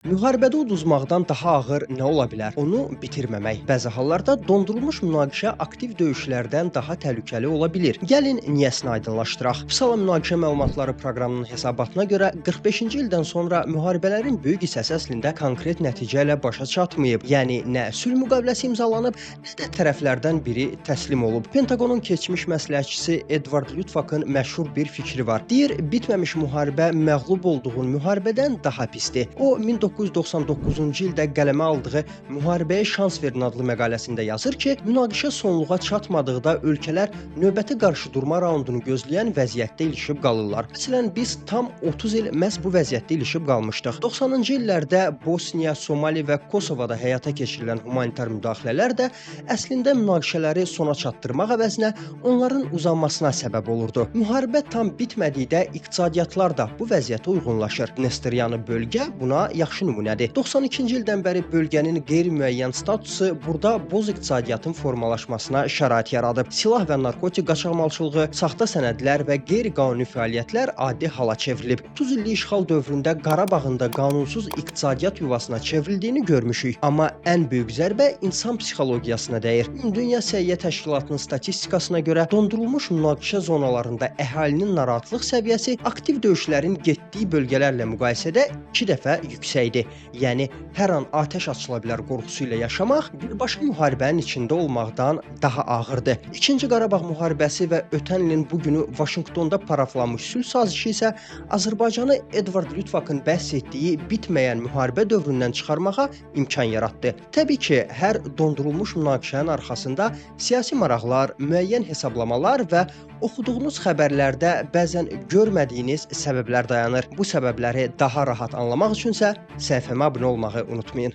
Müharibədə uduzmaqdan daha ağır nə ola bilər? Onu bitirməmək. Bəzi hallarda dondurulmuş münaqişə aktiv döyüşlərdən daha təhlükəli ola bilir. Gəlin niyəsini aydınlaşdıraq. Psala münaqişə məlumatları proqramının hesabatına görə 45-ci ildən sonra müharibələrin böyük hissəsi əslində konkret nəticə ilə başa çatmayıb. Yəni nə sülh müqaviləsi imzalanıb, nə də tərəflərdən biri təslim olub. Pentaqonun keçmiş məsləhətçisi Edward Luttwakın məşhur bir fikri var. Deyir, bitməmiş müharibə məğlub olduğun müharibədən daha pisdir. O 1999-cu ildə qələmə aldığı Müharibəyə şans verin adlı məqaləsində yazır ki, münaqişə sonluğa çatmadıqda ölkələr növbəti qarşıdurma raundunu gözləyən vəziyyətdə ilişib qalırlar. Məsələn, biz tam 30 il məhz bu vəziyyətdə ilişib qalmışdıq. 90-cı illərdə Bosniya, Somali və Kosovada həyata keçirilən humanitar müdaxilələr də əslində münaqişələri sona çatdırmaq əvəzinə onların uzanmasına səbəb olurdu. Müharibə tam bitmədikdə iqtisadiyyatlar da bu vəziyyətə uyğunlaşır. Dnestryanı bölgə buna yaxşı nümunədir. 92-ci ildən bəri bölgənin qeyri-müəyyən statusu burada boz iqtisadiyyatın formalaşmasına şərait yaradıb. Silah və narkotik qaçaqmalçılığı, saxta sənədlər və qeyri-qanuni fəaliyyətlər adi hala çevrilib. 30 illik işğal dövründə Qarabağın da qanunsuz iqtisadiyyat yuvasına çevrildiyini görmüşük. Amma ən böyük zərbə insan psixologiyasına dəyir. Dünya Səhiyyə Təşkilatının statistikasına görə dondurulmuş münaqişə zonalarında əhalinin narahatlıq səviyyəsi aktiv döyüşlərin getdiyi bölgələrlə müqayisədə 2 dəfə yüksəkdir. Yəni hər an atəş açıla bilər qorxusu ilə yaşamaq birbaşa müharibənin içində olmaqdan daha ağırdır. İkinci Qarabağ müharibəsi və ötən ilin bu günü Vaşinqtonda paraflanmış sülh sazişi isə Azərbaycanı Edward Luttwakın bəhs etdiyi bitməyən müharibə dövründən çıxarmağa imkan yaratdı. Təbii ki, hər dondurulmuş münaqişənin arxasında siyasi maraqlar, müəyyən hesablamalar və oxuduğunuz xəbərlərdə bəzən görmədiyiniz səbəblər dayanır. Bu səbəbləri daha rahat anlamaq üçünsə səhifəmə abunə olmağı unutmayın.